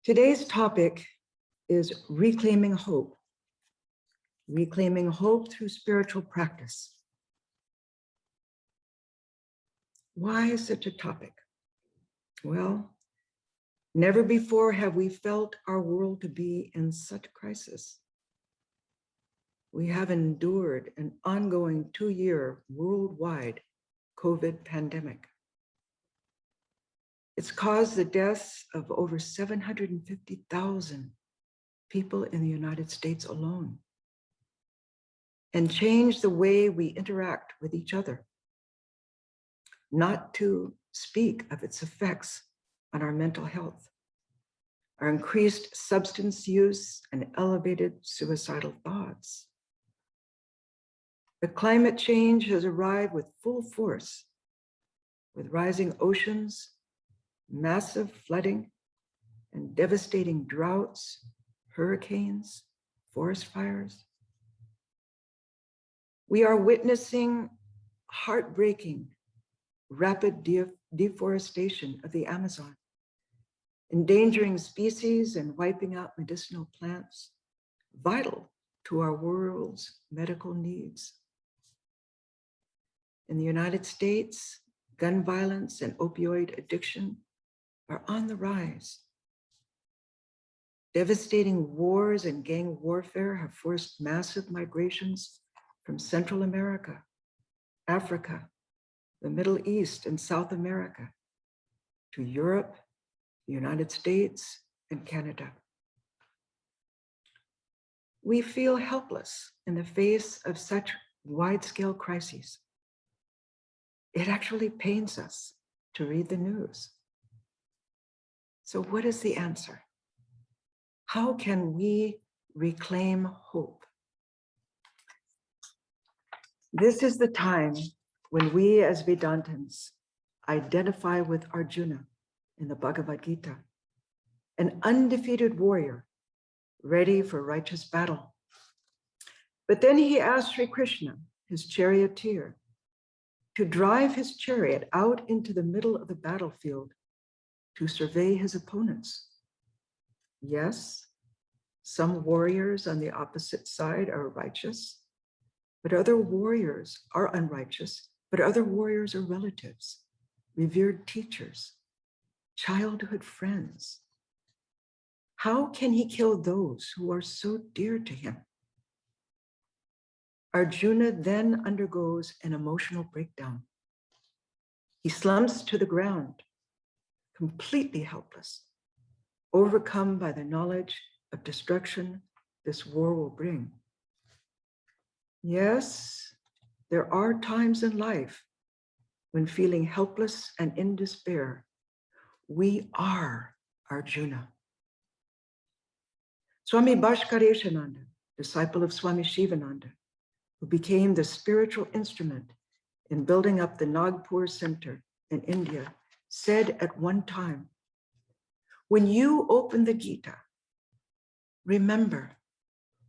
Today's topic is reclaiming hope through spiritual practice. Why such a topic? Well, never before have we felt our world to be in such crisis. We have endured an ongoing 2-year worldwide COVID pandemic. It's caused the deaths of over 750,000 people in the United States alone, and changed the way we interact with each other, not to speak of its effects on our mental health, our increased substance use and elevated suicidal thoughts. But climate change has arrived with full force, with rising oceans, massive flooding, and devastating droughts, hurricanes, forest fires. We are witnessing heartbreaking, rapid deforestation of the Amazon, endangering species and wiping out medicinal plants, vital to our world's medical needs. In the United States, gun violence and opioid addiction are on the rise. Devastating wars and gang warfare have forced massive migrations from Central America, Africa, the Middle East, and South America to Europe, the United States, and Canada. We feel helpless in the face of such wide-scale crises. It actually pains us to read the news. So what is the answer? How can we reclaim hope? This is the time when we as Vedantins identify with Arjuna in the Bhagavad Gita, an undefeated warrior ready for righteous battle. But then he asked Sri Krishna, his charioteer, to drive his chariot out into the middle of the battlefield to survey his opponents. Yes, some warriors on the opposite side are righteous, but other warriors are unrighteous, but other warriors are relatives, revered teachers, childhood friends. How can he kill those who are so dear to him? Arjuna then undergoes an emotional breakdown. He slumps to the ground, completely helpless, overcome by the knowledge of destruction this war will bring. Yes, there are times in life when feeling helpless and in despair, we are Arjuna. Swami Bhaskareshananda, disciple of Swami Shivananda, who became the spiritual instrument in building up the Nagpur Center in India, said at one time, when you open the Gita, remember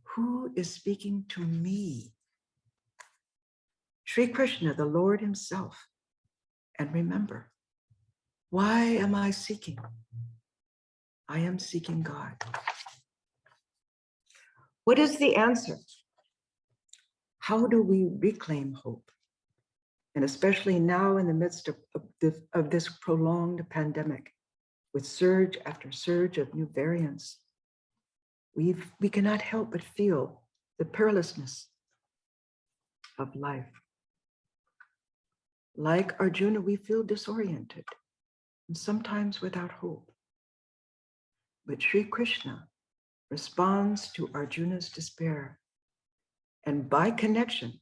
who is speaking to me. Sri Krishna, the Lord himself. And remember, why am I seeking? I am seeking God. What is the answer? How do we reclaim hope? And especially now in the midst of this prolonged pandemic, with surge after surge of new variants, we cannot help but feel the perilousness of life. Like Arjuna, we feel disoriented and sometimes without hope. But Sri Krishna responds to Arjuna's despair, and by connection,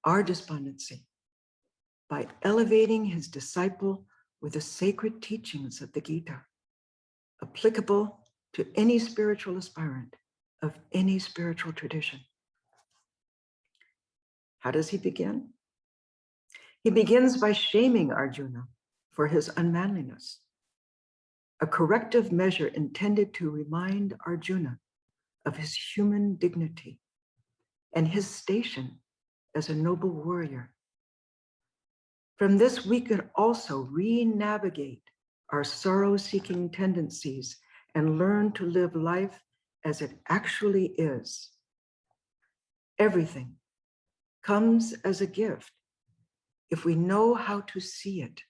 our despondency, by elevating his disciple with the sacred teachings of the Gita, applicable to any spiritual aspirant of any spiritual tradition. How does he begin? He begins by shaming Arjuna for his unmanliness, a corrective measure intended to remind Arjuna of his human dignity and his station as a noble warrior. From this, we can also re-navigate our sorrow-seeking tendencies and learn to live life as it actually is. Everything comes as a gift if we know how to see it.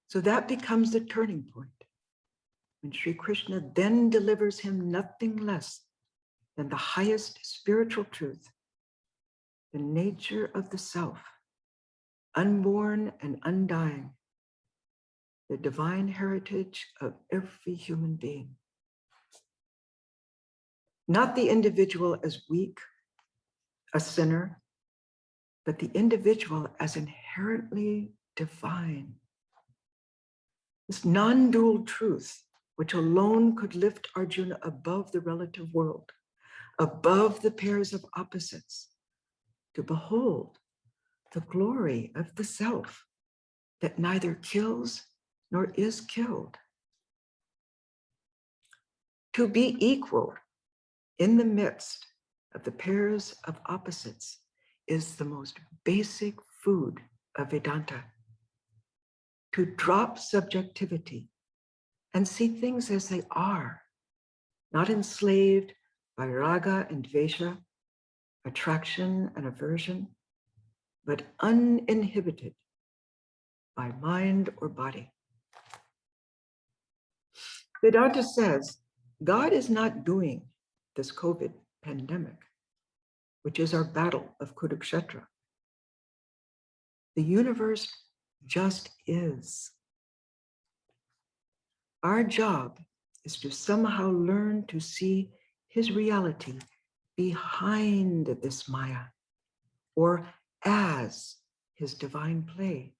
So that becomes the turning point when Sri Krishna then delivers him nothing less than the highest spiritual truth, the nature of the self, unborn and undying, the divine heritage of every human being. Not the individual as weak, a sinner, but the individual as inherently divine. This non-dual truth, which alone could lift Arjuna above the relative world, above the pairs of opposites, to behold the glory of the self that neither kills nor is killed. To be equal in the midst of the pairs of opposites is the most basic food of Vedanta. To drop subjectivity and see things as they are, not enslaved by raga and dvesha, attraction and aversion, but uninhibited by mind or body. Vedanta says God is not doing this COVID pandemic, which is our battle of Kurukshetra. The universe just is. Our job is to somehow learn to see his reality behind this Maya, or as his divine play.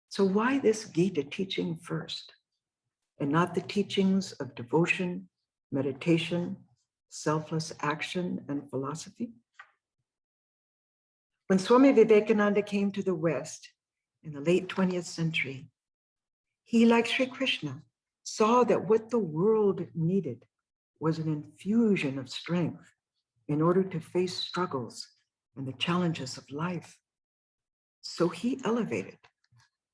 So why this Gita teaching first, and not the teachings of devotion, meditation, selfless action, and philosophy? When Swami Vivekananda came to the West in the late 20th century, he, like Sri Krishna, saw that what the world needed was an infusion of strength in order to face struggles and the challenges of life. So he elevated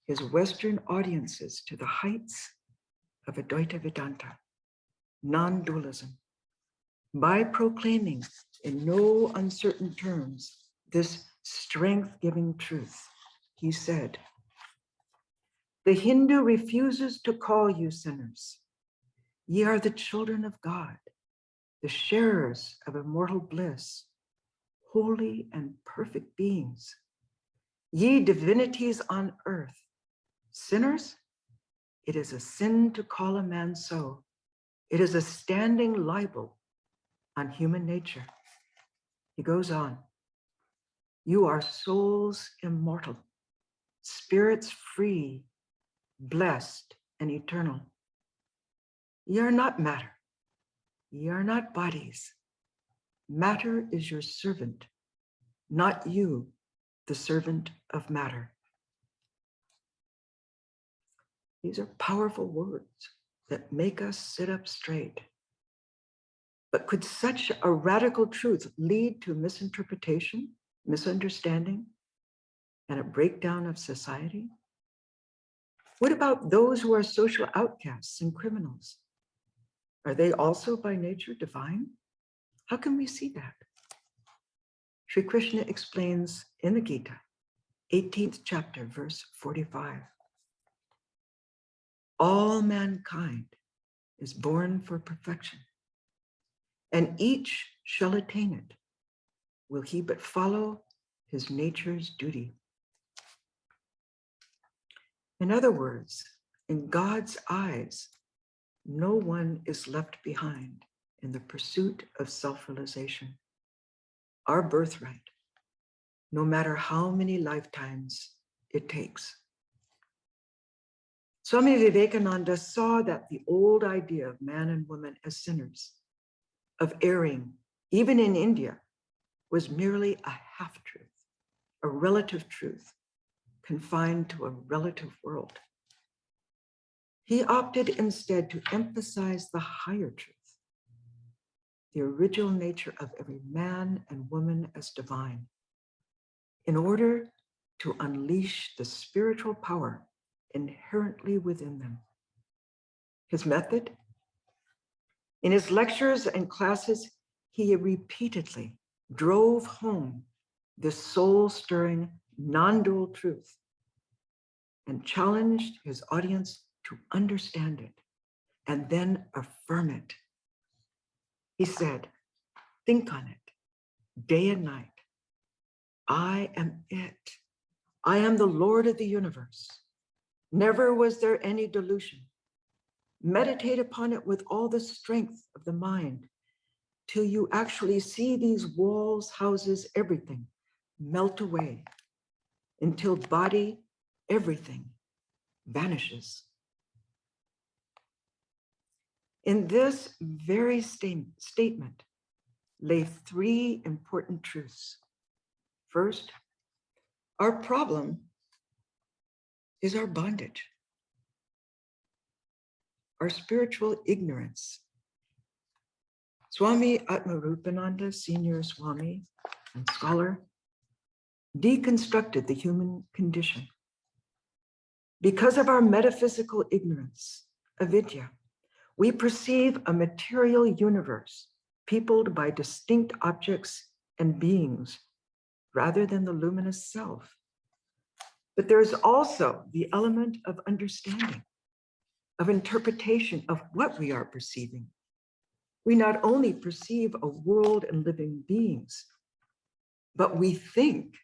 his Western audiences to the heights of Advaita Vedanta, non-dualism, by proclaiming in no uncertain terms this strength-giving truth. He said, "The Hindu refuses to call you sinners. Ye are the children of God, the sharers of immortal bliss, holy and perfect beings. Ye divinities on earth, sinners, it is a sin to call a man so. It is a standing libel on human nature." He goes on, "You are souls immortal, spirits free, blessed and eternal. Ye are not matter. Ye are not bodies. Matter is your servant, not you, the servant of matter." These are powerful words that make us sit up straight. But could such a radical truth lead to misinterpretation, misunderstanding, and a breakdown of society? What about those who are social outcasts and criminals? Are they also by nature divine? How can we see that? Sri Krishna explains in the Gita, 18th chapter, verse 45. All mankind is born for perfection, and each shall attain it, will he but follow his nature's duty. In other words, in God's eyes, no one is left behind in the pursuit of self-realization. Our birthright, no matter how many lifetimes it takes. Swami Vivekananda saw that the old idea of man and woman as sinners, of erring, even in India, was merely a half-truth, a relative truth, confined to a relative world. He opted instead to emphasize the higher truth, the original nature of every man and woman as divine, in order to unleash the spiritual power inherently within them His method? In his lectures and classes, he repeatedly drove home this soul-stirring, non-dual truth and challenged his audience to understand it and then affirm it. He said, think on it day and night. I am it. I am the Lord of the universe. Never was there any delusion. Meditate upon it with all the strength of the mind till you actually see these walls, houses, everything melt away until body, everything vanishes. In this very statement lay three important truths. First, our problem is our bondage, our spiritual ignorance. Swami Atmarupananda, senior Swami and scholar, deconstructed the human condition. Because of our metaphysical ignorance, avidya, we perceive a material universe peopled by distinct objects and beings rather than the luminous self. But there's also the element of understanding, of interpretation of what we are perceiving. We not only perceive a world and living beings, but we think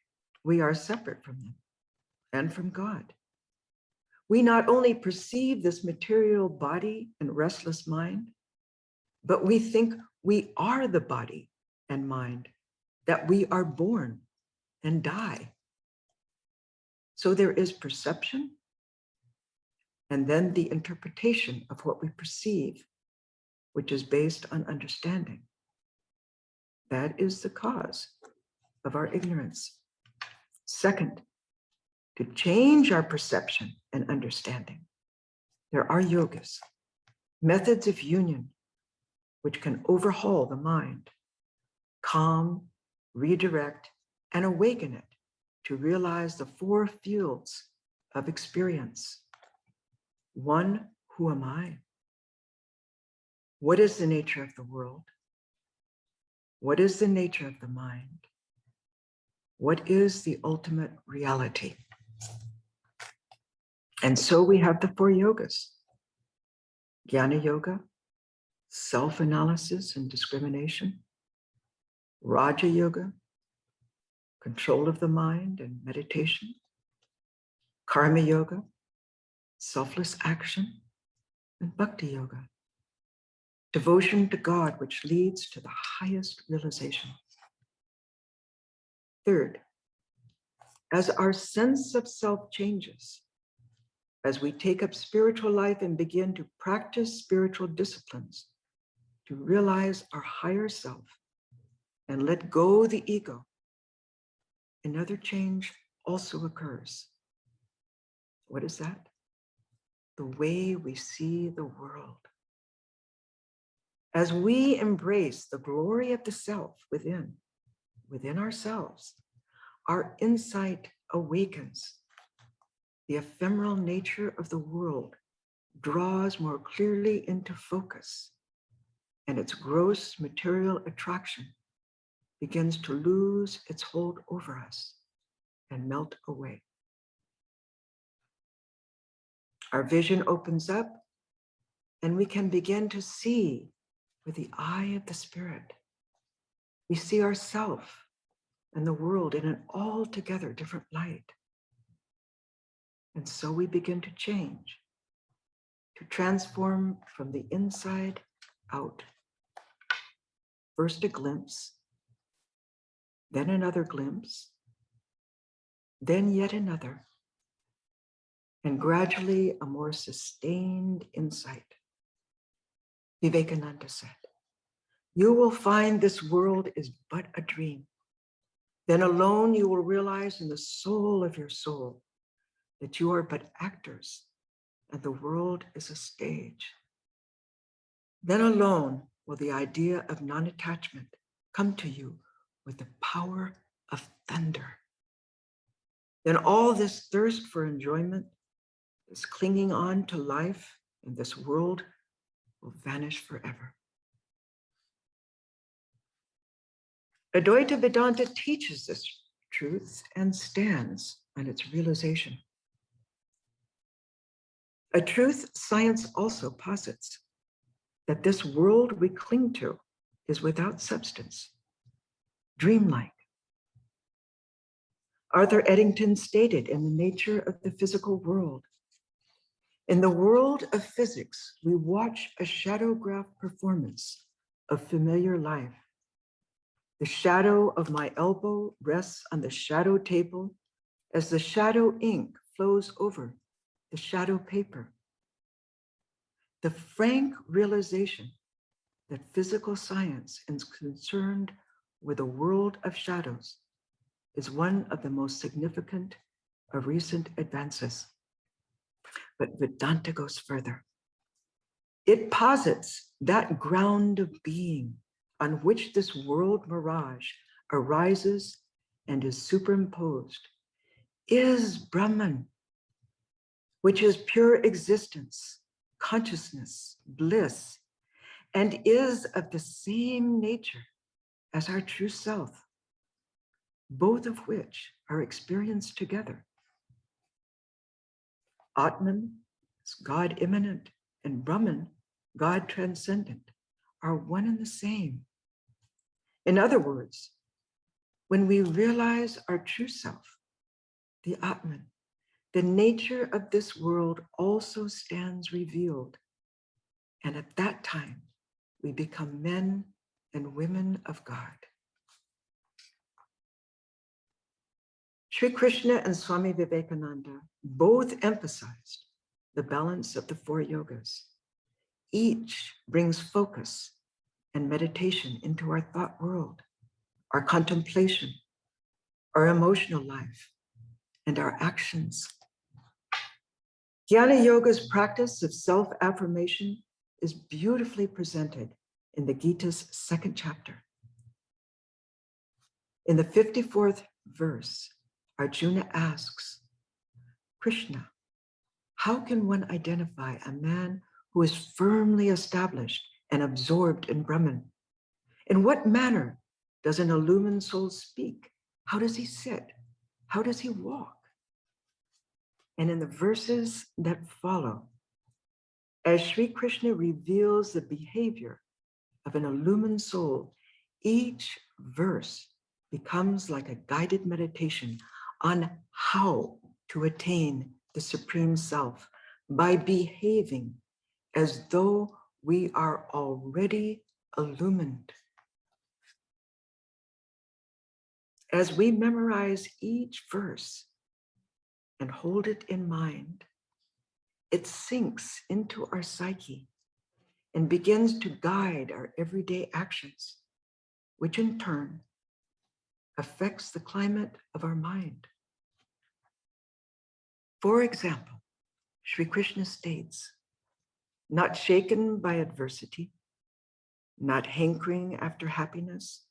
we are separate from them and from God. We not only perceive this material body and restless mind, but we think we are the body and mind, that we are born and die. So there is perception, and then the interpretation of what we perceive, which is based on understanding. That is the cause of our ignorance. Second, to change our perception and understanding, there are yogas, methods of union, which can overhaul the mind, calm, redirect, and awaken it to realize the four fields of experience. One, who am I? What is the nature of the world? What is the nature of the mind? What is the ultimate reality? And so we have the four yogas: Jnana Yoga, self-analysis and discrimination; Raja Yoga, control of the mind and meditation; Karma Yoga, selfless action; and Bhakti Yoga, devotion to God, which leads to the highest realization. Third, as our sense of self changes, as we take up spiritual life and begin to practice spiritual disciplines to realize our higher self and let go the ego, another change also occurs. What is that? The way we see the world. As we embrace the glory of the self within ourselves, our insight awakens. The ephemeral nature of the world draws more clearly into focus, and its gross material attraction begins to lose its hold over us and melt away. Our vision opens up, and we can begin to see with the eye of the spirit. We see ourselves and the world in an altogether different light. And so we begin to change, to transform from the inside out. First a glimpse, then another glimpse, then yet another, and gradually a more sustained insight. Vivekananda said, "You will find this world is but a dream. Then alone you will realize in the soul of your soul that you are but actors and the world is a stage. Then alone will the idea of non-attachment come to you with the power of thunder. Then all this thirst for enjoyment, this clinging on to life in this world will vanish forever. Advaita Vedanta teaches this truth and stands on its realization. A truth science also posits, that this world we cling to is without substance, dreamlike. Arthur Eddington stated in The Nature of the Physical World, in the world of physics, we watch a shadowgraph performance of familiar life. The shadow of my elbow rests on the shadow table as the shadow ink flows over the shadow paper. The frank realization that physical science is concerned with a world of shadows is one of the most significant of recent advances. But Vedanta goes further. It posits that ground of being on which this world mirage arises and is superimposed is Brahman, which is pure existence, consciousness, bliss, and is of the same nature as our true self, both of which are experienced together. Atman, God immanent, and Brahman, God transcendent, are one and the same. In other words, when we realize our true self, the Atman, the nature of this world also stands revealed. And at that time, we become men and women of God. Sri Krishna and Swami Vivekananda both emphasized the balance of the four yogas. Each brings focus and meditation into our thought world, our contemplation, our emotional life, and our actions. Jnana Yoga's practice of self-affirmation is beautifully presented in the Gita's second chapter. In the 54th verse, Arjuna asks, Krishna, how can one identify a man who is firmly established and absorbed in Brahman? In what manner does an illumined soul speak? How does he sit? How does he walk? And in the verses that follow, as Sri Krishna reveals the behavior of an illumined soul, each verse becomes like a guided meditation on how to attain the Supreme Self by behaving as though we are already illumined. As we memorize each verse and hold it in mind, it sinks into our psyche and begins to guide our everyday actions, which in turn affects the climate of our mind. For example, Sri Krishna states, not shaken by adversity, not hankering after happiness,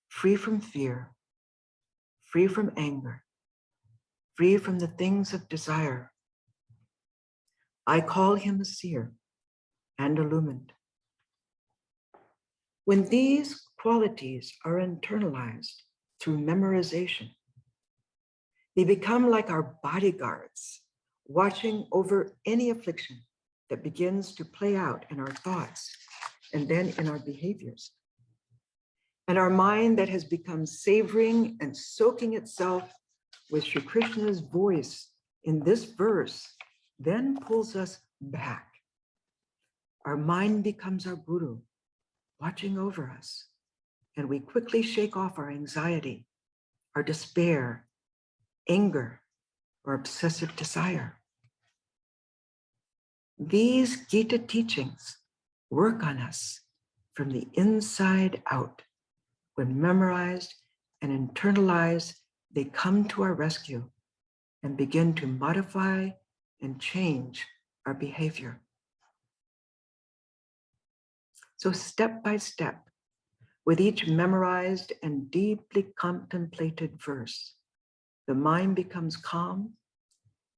free from fear, free from anger, free from the things of desire. I call him a seer and illumined. When these qualities are internalized through memorization, they become like our bodyguards, watching over any affliction that begins to play out in our thoughts and then in our behaviors. And our mind that has become savoring and soaking itself with Sri Krishna's voice in this verse then pulls us back. Our mind becomes our guru, watching over us, and we quickly shake off our anxiety, our despair, anger, or obsessive desire. These Gita teachings work on us from the inside out. When memorized and internalized, they come to our rescue and begin to modify and change our behavior. So step by step, with each memorized and deeply contemplated verse, the mind becomes calm,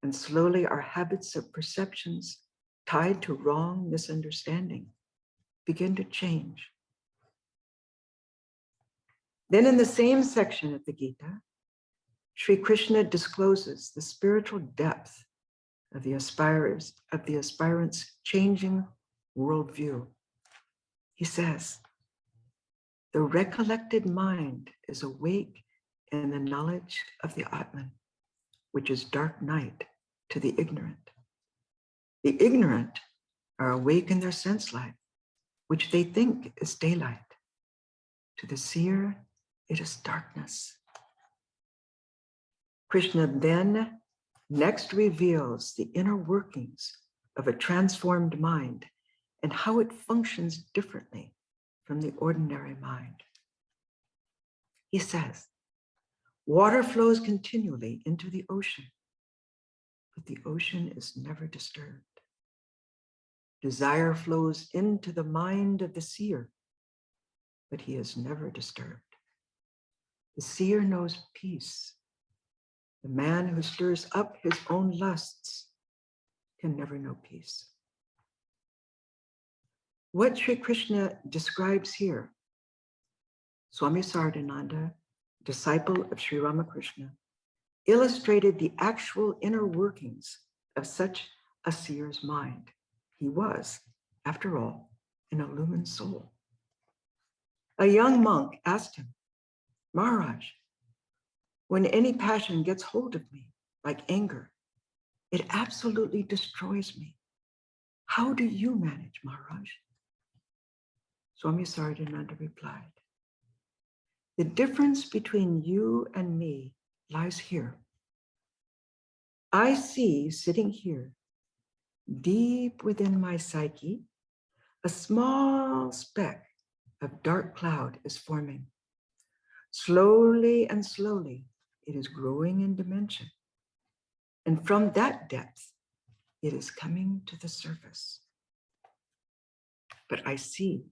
and slowly our habits of perceptions tied to wrong misunderstanding begin to change. Then in the same section of the Gita, Sri Krishna discloses the spiritual depth of the aspirant's changing worldview. He says, the recollected mind is awake in the knowledge of the Atman, which is dark night to the ignorant. The ignorant are awake in their sense life, which they think is daylight. To the seer, it is darkness. Krishna then next reveals the inner workings of a transformed mind and how it functions differently from the ordinary mind. He says, water flows continually into the ocean, but the ocean is never disturbed. Desire flows into the mind of the seer, but he is never disturbed. The seer knows peace. The man who stirs up his own lusts can never know peace. What Sri Krishna describes here, Swami Sardananda, disciple of Sri Ramakrishna, illustrated the actual inner workings of such a seer's mind. He was, after all, an illumined soul. A young monk asked him, Maharaj, when any passion gets hold of me, like anger, it absolutely destroys me. How do you manage, Maharaj? Swami Sardananda replied, the difference between you and me lies here. I see sitting here, deep within my psyche, a small speck of dark cloud is forming. Slowly and slowly, it is growing in dimension. And from that depth, it is coming to the surface. But I see,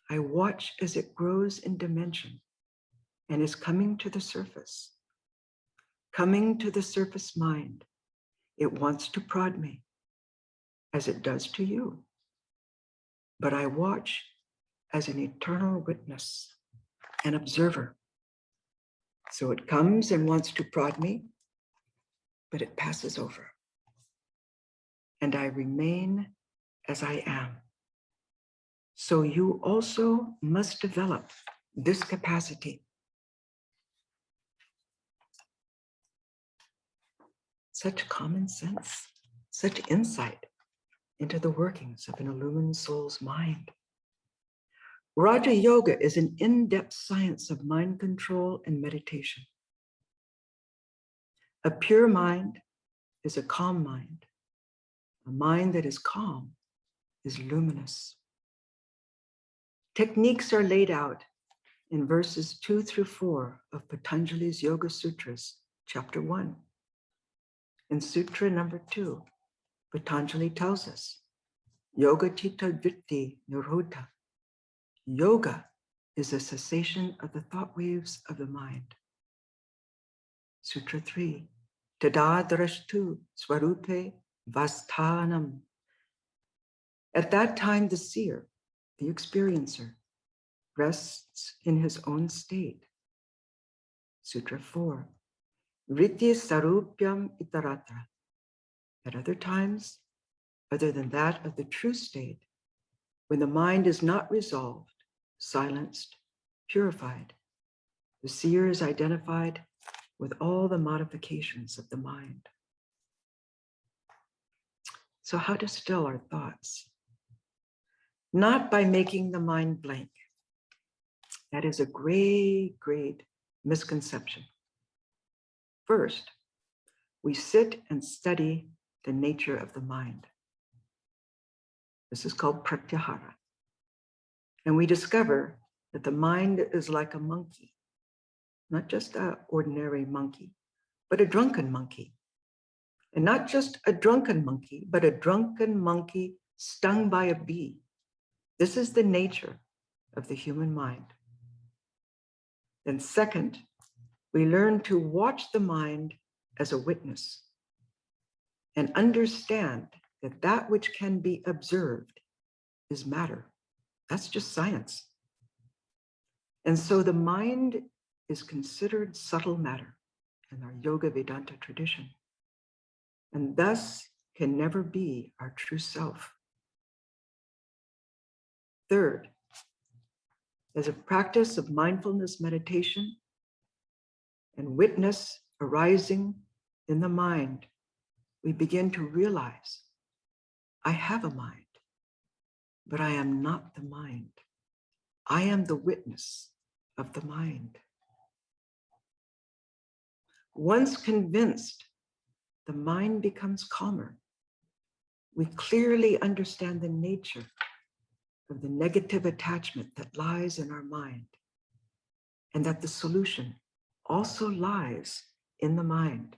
I watch as it grows in dimension and is coming to the surface. Coming to the surface mind, it wants to prod me, as it does to you. But I watch as an eternal witness, an observer. So it comes and wants to prod me, but it passes over. And I remain as I am. So you also must develop this capacity. Such common sense, such insight into the workings of an illumined soul's mind. Raja Yoga is an in-depth science of mind control and meditation. A pure mind is a calm mind. A mind that is calm is luminous. Techniques are laid out in verses 2 through 4 of Patanjali's Yoga Sutras, chapter 1. In Sutra number 2, Patanjali tells us, Yoga Chitta Vritti Nirodha. Yoga is a cessation of the thought waves of the mind. Sutra 3, Tada Drashtu Swarupe Vasthanam. At that time, the seer, the experiencer, rests in his own state. Sutra 4, Vritti Sarupyam Itaratra. At other times, other than that of the true state, when the mind is not resolved, silenced, purified, the seer is identified with all the modifications of the mind. So how to still our thoughts? Not by making the mind blank. That is a great, great misconception. First, we sit and study the nature of the mind. This is called pratyahara. And we discover that the mind is like a monkey, not just an ordinary monkey, but a drunken monkey. And not just a drunken monkey, but a drunken monkey stung by a bee. This is the nature of the human mind. Then second, we learn to watch the mind as a witness and understand that that which can be observed is matter. That's just science. And so the mind is considered subtle matter in our Yoga Vedanta tradition, and thus can never be our true self. Third, as a practice of mindfulness meditation and witness arising in the mind, we begin to realize, I have a mind, but I am not the mind. I am the witness of the mind. Once convinced, the mind becomes calmer. We clearly understand the nature of the negative attachment that lies in our mind, and that the solution also lies in the mind.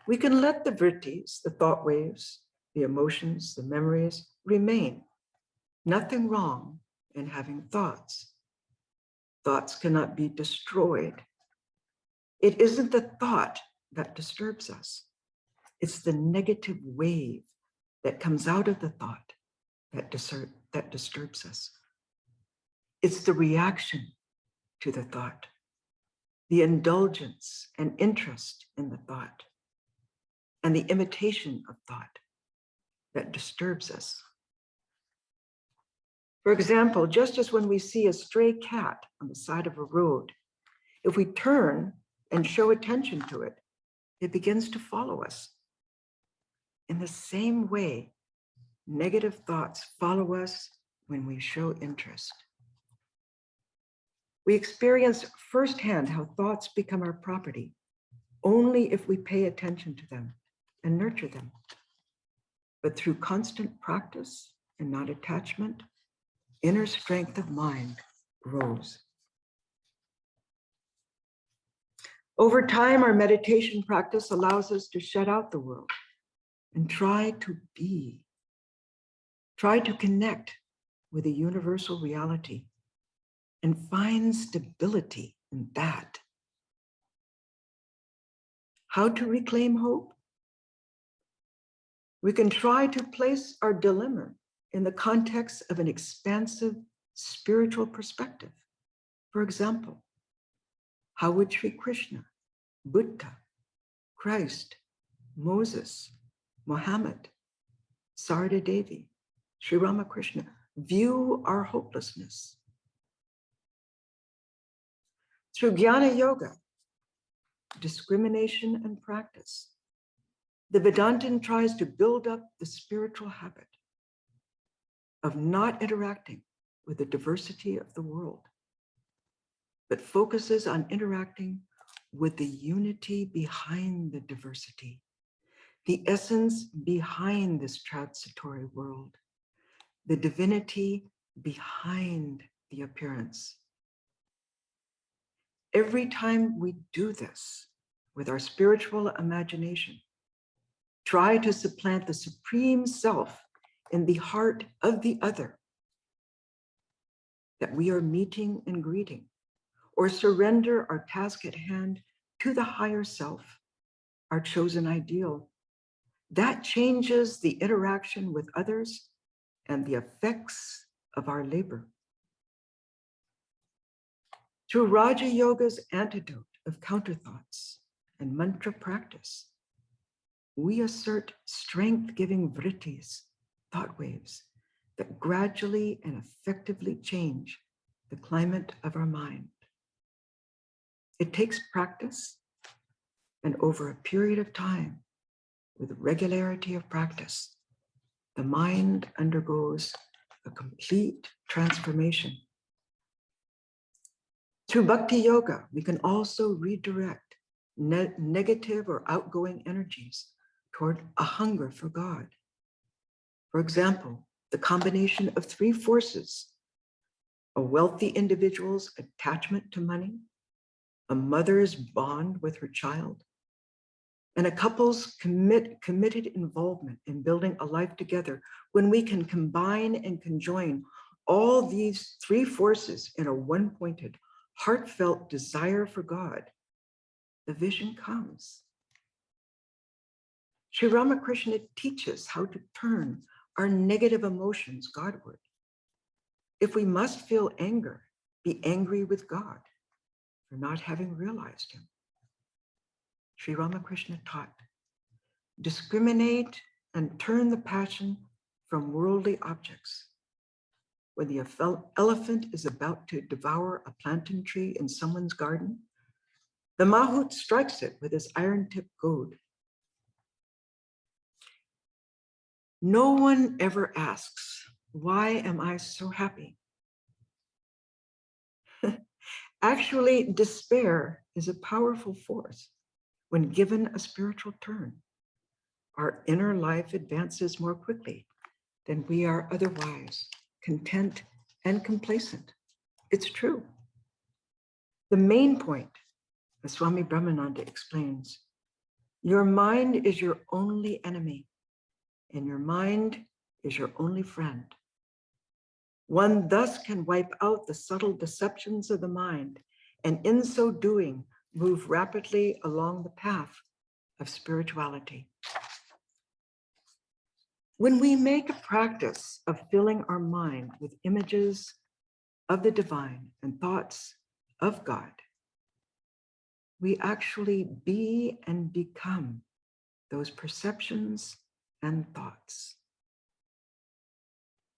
We can let the vrittis, the thought waves, the emotions, the memories remain. Nothing wrong in having thoughts. Thoughts cannot be destroyed. It isn't the thought that disturbs us. It's the negative wave that comes out of the thought that disturbs us. It's the reaction to the thought, the indulgence and interest in the thought, and the imitation of thought that disturbs us. For example, just as when we see a stray cat on the side of a road, if we turn and show attention to it, it begins to follow us. In the same way, negative thoughts follow us when we show interest. We experience firsthand how thoughts become our property only if we pay attention to them and nurture them. But through constant practice and not attachment, inner strength of mind grows. Over time, our meditation practice allows us to shut out the world and try to be, try to connect with a universal reality and find stability in that. How to reclaim hope? We can try to place our dilemma in the context of an expansive spiritual perspective. For example, how would Sri Krishna, Buddha, Christ, Moses, Muhammad, Sarada Devi, Sri Ramakrishna view our hopelessness? Through Jnana Yoga, discrimination and practice, the Vedantin tries to build up the spiritual habit of not interacting with the diversity of the world, but focuses on interacting with the unity behind the diversity, the essence behind this transitory world, the divinity behind the appearance. Every time we do this with our spiritual imagination, try to supplant the supreme self in the heart of the other that we are meeting and greeting, or surrender our task at hand to the higher self, our chosen ideal, that changes the interaction with others and the effects of our labor. Through Raja Yoga's antidote of counterthoughts and mantra practice, we assert strength-giving vrittis, thought waves, that gradually and effectively change the climate of our mind. It takes practice, and over a period of time, with regularity of practice, the mind undergoes a complete transformation. Through Bhakti Yoga, we can also redirect negative or outgoing energies toward a hunger for God. For example, the combination of three forces: a wealthy individual's attachment to money, a mother's bond with her child, and a couple's committed involvement in building a life together. When we can combine and conjoin all these three forces in a one-pointed, heartfelt desire for God, the vision comes. Sri Ramakrishna teaches how to turn our negative emotions Godward If we must feel anger, be angry with God for not having realized him. Sri Ramakrishna taught, discriminate and turn the passion from worldly objects. When the elephant is about to devour a plantain tree in someone's garden, the mahout strikes it with his iron-tipped goad. No one ever asks, why am I so happy? Actually, despair is a powerful force when given a spiritual turn. Our inner life advances more quickly than we are otherwise content and complacent. It's true. The main point, as Swami Brahmananda explains, your mind is your only enemy, and your mind is your only friend. One thus can wipe out the subtle deceptions of the mind, and in so doing, move rapidly along the path of spirituality. When we make a practice of filling our mind with images of the divine and thoughts of God, we actually be and become those perceptions and thoughts.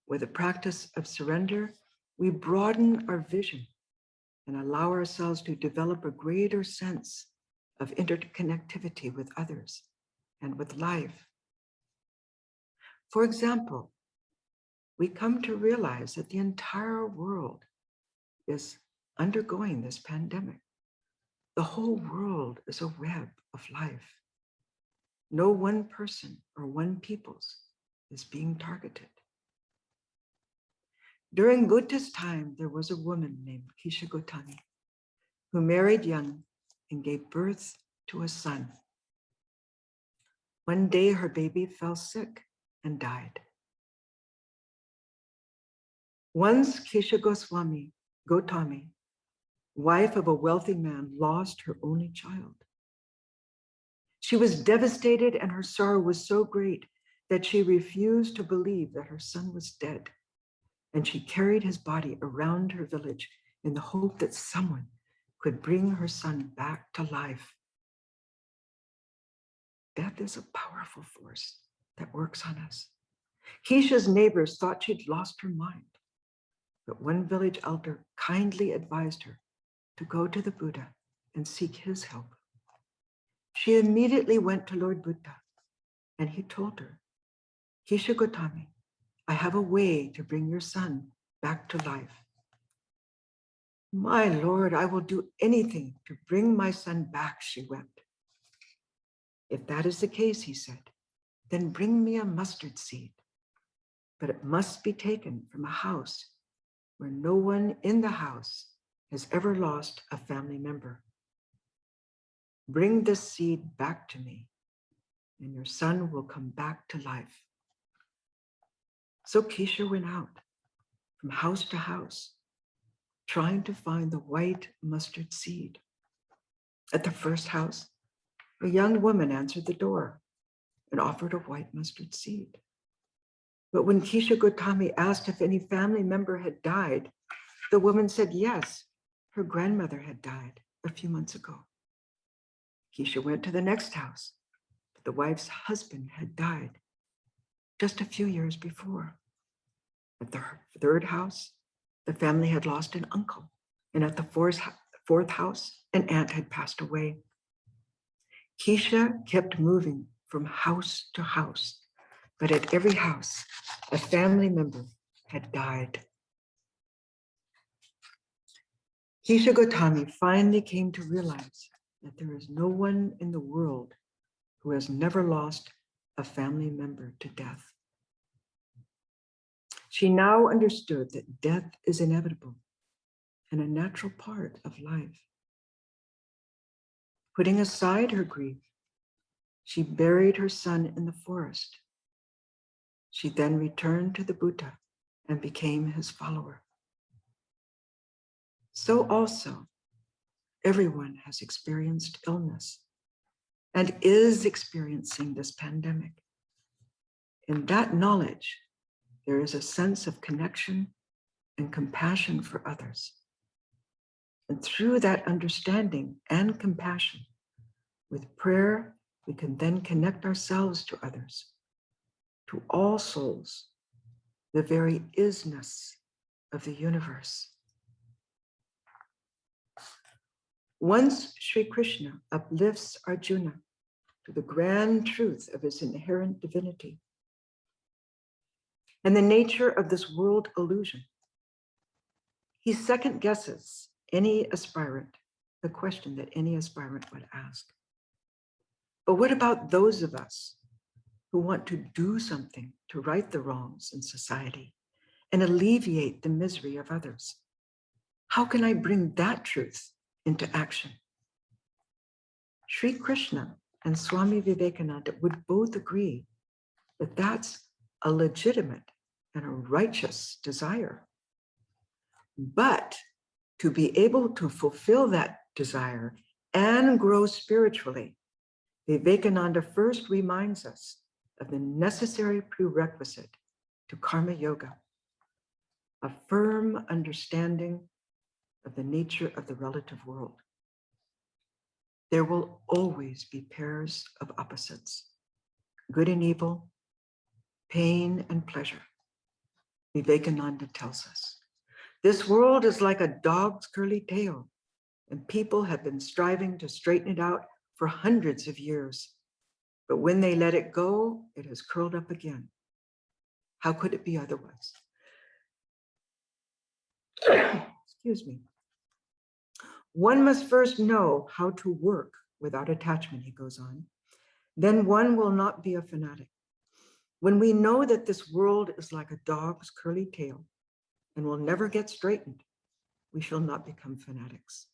With the practice of surrender, we broaden our vision and allow ourselves to develop a greater sense of interconnectivity with others and with life. For example, we come to realize that the entire world is undergoing this pandemic. The whole world is a web of life. No one person or one peoples is being targeted. During Buddha's time, there was a woman named Kisha Gotami who married young and gave birth to a son. One day, her baby fell sick and died. Once Kisha Gotami, wife of a wealthy man, lost her only child. She was devastated, and her sorrow was so great that she refused to believe that her son was dead. And she carried his body around her village in the hope that someone could bring her son back to life. Death is a powerful force that works on us. Kisha's neighbors thought she'd lost her mind, but one village elder kindly advised her to go to the Buddha and seek his help. She immediately went to Lord Buddha, and he told her, Kisha Gotami, I have a way to bring your son back to life. My Lord, I will do anything to bring my son back, she wept. If that is the case, he said, then bring me a mustard seed, but it must be taken from a house where no one in the house has ever lost a family member. Bring this seed back to me, and your son will come back to life. So Kisha went out from house to house, trying to find the white mustard seed. At the first house, a young woman answered the door and offered a white mustard seed. But when Kisha Gotami asked if any family member had died, the woman said yes, her grandmother had died a few months ago. Kisha went to the next house, but the wife's husband had died just a few years before. At the third house, the family had lost an uncle, and at the fourth house, an aunt had passed away. Kisha kept moving from house to house, but at every house, a family member had died. Kisha Gotami finally came to realize that there is no one in the world who has never lost a family member to death. She now understood that death is inevitable and a natural part of life. Putting aside her grief, she buried her son in the forest. She then returned to the Buddha and became his follower. So also, everyone has experienced illness and is experiencing this pandemic. In that knowledge, there is a sense of connection and compassion for others. And through that understanding and compassion, with prayer, we can then connect ourselves to others, to all souls, the very isness of the universe. Once Sri Krishna uplifts Arjuna to the grand truth of his inherent divinity and the nature of this world illusion, he second guesses any aspirant, the question that any aspirant would ask. But what about those of us who want to do something to right the wrongs in society and alleviate the misery of others? How can I bring that truth into action? Sri Krishna and Swami Vivekananda would both agree that that's a legitimate and a righteous desire. But to be able to fulfill that desire and grow spiritually, Vivekananda first reminds us of the necessary prerequisite to karma yoga, a firm understanding of the nature of the relative world. There will always be pairs of opposites, good and evil, pain and pleasure. Vivekananda tells us, this world is like a dog's curly tail, and people have been striving to straighten it out for hundreds of years. But when they let it go, it has curled up again. How could it be otherwise? Excuse me. One must first know how to work without attachment, he goes on. Then one will not be a fanatic. When we know that this world is like a dog's curly tail and will never get straightened, we shall not become fanatics.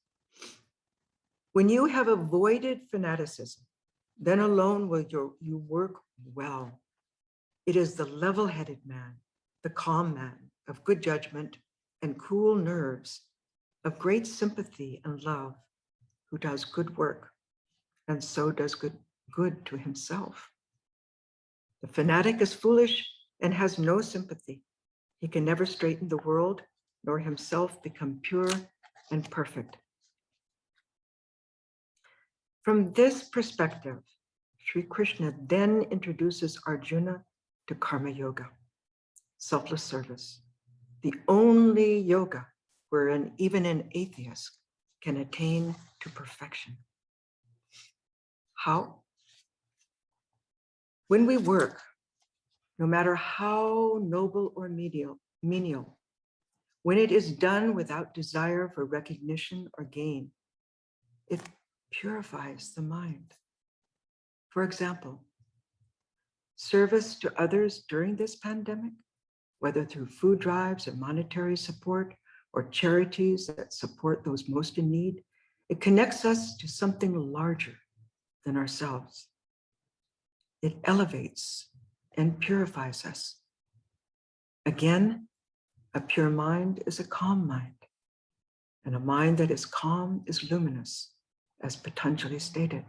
When you have avoided fanaticism, then alone will you work well. It is the level-headed man, the calm man of good judgment and cool nerves, of great sympathy and love, who does good work and so does good to himself. The fanatic is foolish and has no sympathy. He can never straighten the world, nor himself become pure and perfect. From this perspective, Sri Krishna then introduces Arjuna to karma yoga, selfless service, the only yoga wherein even an atheist can attain to perfection. How? When we work, no matter how noble or menial, when it is done without desire for recognition or gain, it purifies the mind. For example, service to others during this pandemic, whether through food drives and monetary support or charities that support those most in need, it connects us to something larger than ourselves. It elevates and purifies us. Again, a pure mind is a calm mind, and a mind that is calm is luminous, as Patanjali stated.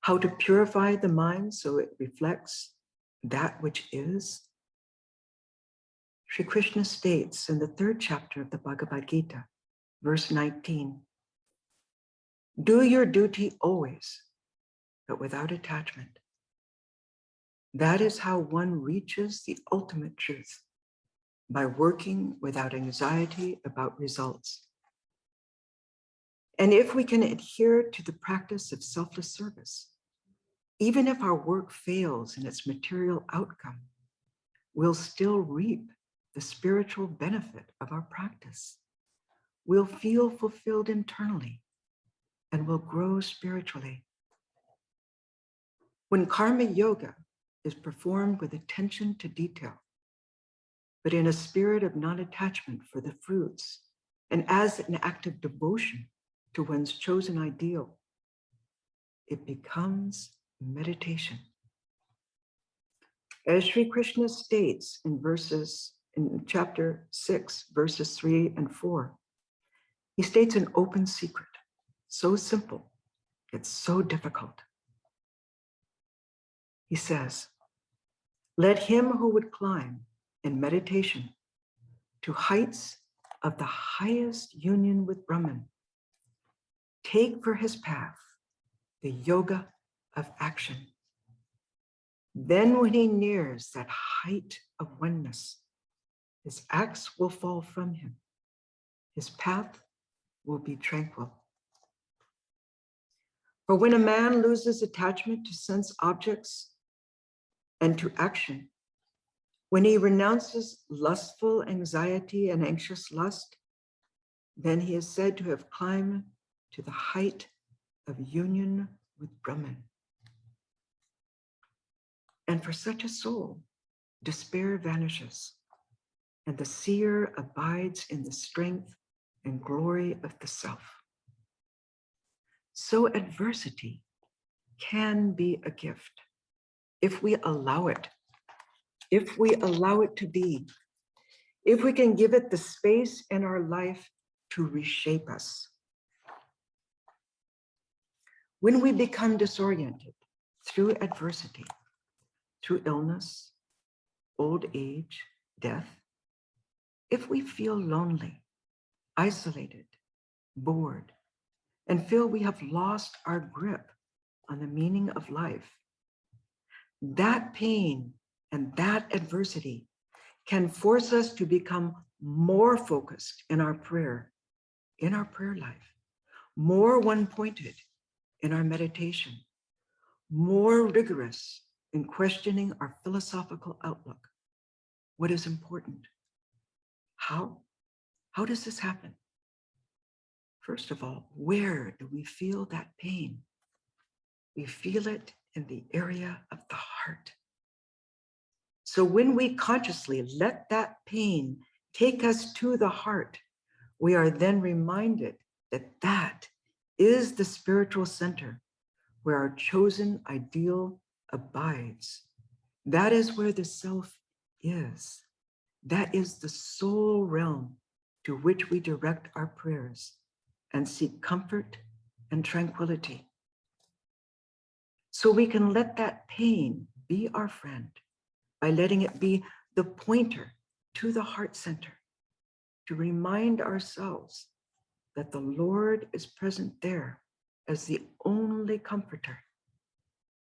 How to purify the mind so it reflects that which is? Sri Krishna states in the 3rd chapter of the Bhagavad Gita, verse 19, do your duty always, but without attachment. That is how one reaches the ultimate truth, by working without anxiety about results. And if we can adhere to the practice of selfless service, even if our work fails in its material outcome, we'll still reap the spiritual benefit of our practice. We'll feel fulfilled internally and will grow spiritually. When karma yoga is performed with attention to detail, but in a spirit of non-attachment for the fruits, and as an act of devotion to one's chosen ideal, it becomes meditation. As Sri Krishna states in chapter 6, verses 3 and 4, he states an open secret, so simple, it's so difficult. He says, let him who would climb in meditation to heights of the highest union with Brahman. Take for his path the yoga of action. Then when he nears that height of oneness, his axe will fall from him. His path will be tranquil. For when a man loses attachment to sense objects and to action, when he renounces lustful anxiety and anxious lust, then he is said to have climbed to the height of union with Brahman. And for such a soul, despair vanishes, and the seer abides in the strength and glory of the self. So adversity can be a gift if we allow it, if we allow it to be, if we can give it the space in our life to reshape us. When we become disoriented through adversity, through illness, old age, death, if we feel lonely, isolated, bored, and feel we have lost our grip on the meaning of life, that pain and that adversity can force us to become more focused in our prayer life, more one-pointed in our meditation, more rigorous in questioning our philosophical outlook. What is important? How? How does this happen? First of all, where do we feel that pain? We feel it in the area of the heart. So when we consciously let that pain take us to the heart, we are then reminded that that is the spiritual center where our chosen ideal abides. That is where the self is. That is the soul realm to which we direct our prayers and seek comfort and tranquility. So we can let that pain be our friend by letting it be the pointer to the heart center, to remind ourselves that the Lord is present there as the only comforter,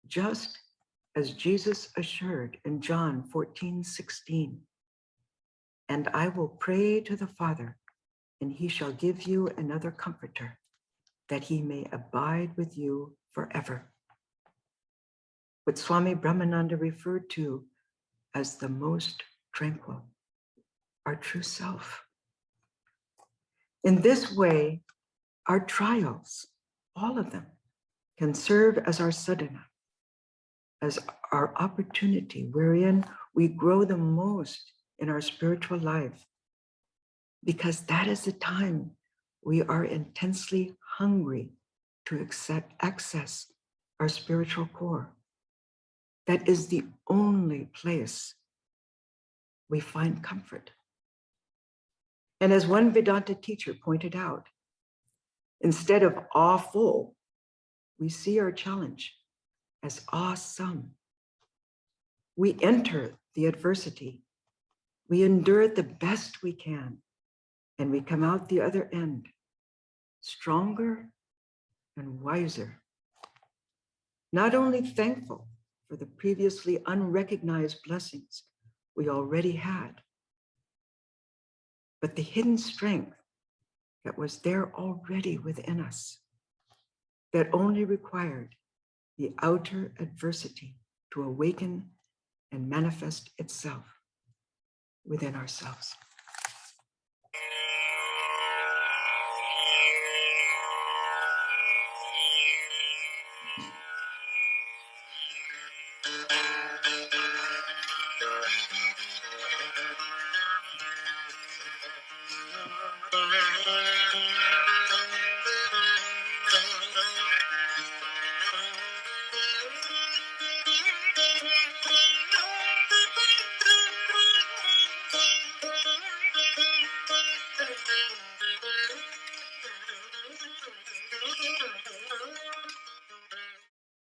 just as Jesus assured in John 14:16, "And I will pray to the Father, and he shall give you another comforter, that he may abide with you forever." What Swami Brahmananda referred to as the most tranquil, our true self. In this way, our trials, all of them, can serve as our sadhana, as our opportunity wherein we grow the most in our spiritual life, because that is the time we are intensely hungry to access our spiritual core. That is the only place we find comfort. And as one Vedanta teacher pointed out, instead of awful, we see our challenge as awesome. We enter the adversity, we endure it the best we can, and we come out the other end, stronger and wiser. Not only thankful for the previously unrecognized blessings we already had, but the hidden strength that was there already within us, that only required the outer adversity to awaken and manifest itself within ourselves.